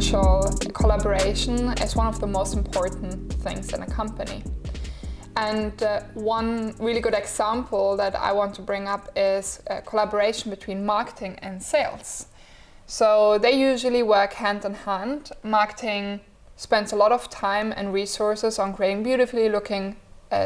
essential. Collaboration is one of the most important things in a company. And one really good example that I want to bring up is collaboration between marketing and sales. So they usually work hand in hand. Marketing spends a lot of time and resources on creating beautifully looking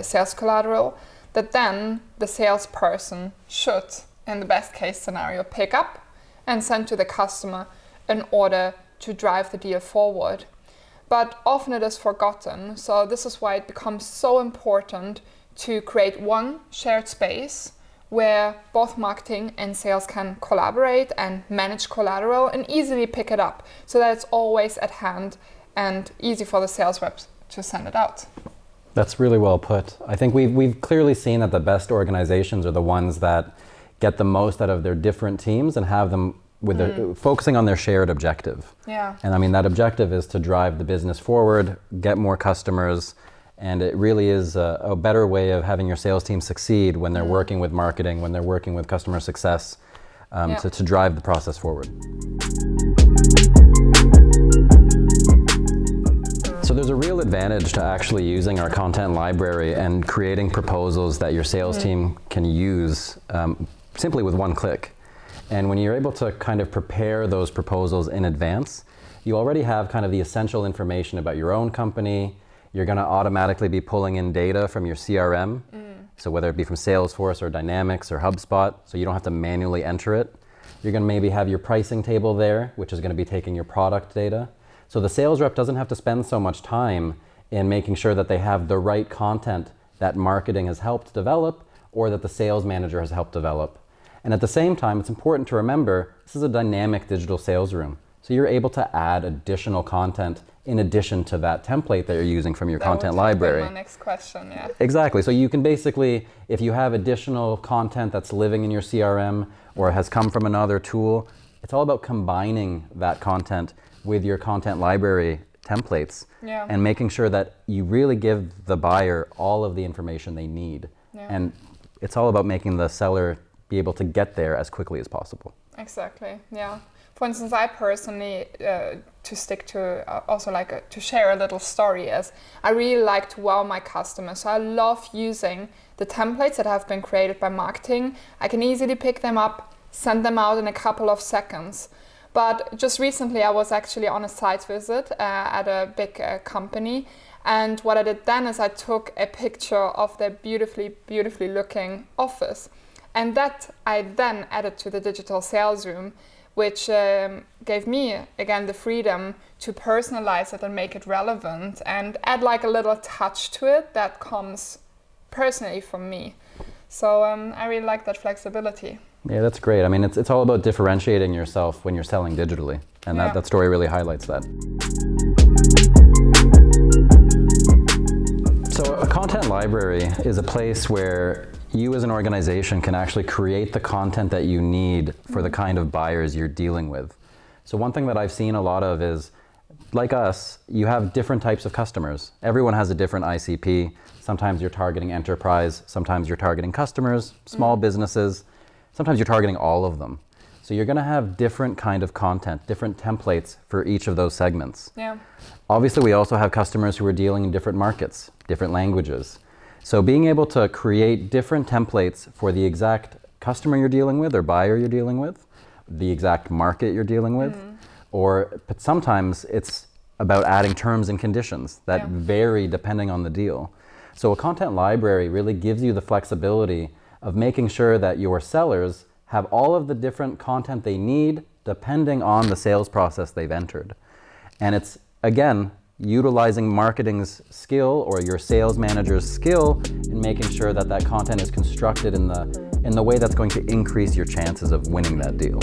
sales collateral that then the salesperson should, in the best case scenario, pick up and send to the customer in order to drive the deal forward. But often it is forgotten, so this is why it becomes so important to create one shared space where both marketing and sales can collaborate and manage collateral and easily pick it up so that it's always at hand and easy for the sales reps to send it out. That's really well put. I think we've clearly seen that the best organizations are the ones that get the most out of their different teams and have them with their, focusing on their shared objective. Yeah. And I mean, that objective is to drive the business forward, get more customers, and it really is a better way of having your sales team succeed when they're working with marketing, when they're working with customer success, to drive the process forward. So there's a real advantage to actually using our content library and creating proposals that your sales team can use simply with one click. And when you're able to kind of prepare those proposals in advance, you already have kind of the essential information about your own company. You're going to automatically be pulling in data from your CRM, so whether it be from Salesforce or Dynamics or HubSpot, so you don't have to manually enter it. You're going to maybe have your pricing table there, which is going to be taking your product data. So the sales rep doesn't have to spend so much time in making sure that they have the right content that marketing has helped develop or that the sales manager has helped develop. And at the same time, it's important to remember, this is a dynamic digital sales room. So you're able to add additional content in addition to that template that you're using from your content library. That would be my next question, yeah. Exactly. So you can basically, if you have additional content that's living in your CRM or has come from another tool, it's all about combining that content with your content library templates and making sure that you really give the buyer all of the information they need. And it's all about making the seller be able to get there as quickly as possible. Exactly, yeah. For instance, I personally, to stick to also like to share a little story, is I really like to wow my customers. So I love using the templates that have been created by marketing. I can easily pick them up, send them out in a couple of seconds. But just recently I was actually on a site visit at a big company. And what I did then is I took a picture of their beautifully looking office. And that I then added to the digital sales room, which gave me, again, the freedom to personalize it and make it relevant and add like a little touch to it that comes personally from me. So I really like that flexibility. Yeah, that's great. I mean, it's all about differentiating yourself when you're selling digitally. And that story really highlights that. So a content library is a place where you as an organization can actually create the content that you need for the kind of buyers you're dealing with. So one thing that I've seen a lot of is, like us, you have different types of customers. Everyone has a different ICP. Sometimes you're targeting enterprise, sometimes you're targeting customers, small businesses, sometimes you're targeting all of them. So you're gonna have different kind of content, different templates for each of those segments. Yeah. Obviously, we also have customers who are dealing in different markets, different languages. So being able to create different templates for the exact customer you're dealing with or buyer you're dealing with, the exact market you're dealing with, but sometimes it's about adding terms and conditions that vary depending on the deal. So a content library really gives you the flexibility of making sure that your sellers have all of the different content they need depending on the sales process they've entered. And it's, again, utilizing marketing's skill or your sales manager's skill in making sure that that content is constructed in the way that's going to increase your chances of winning that deal.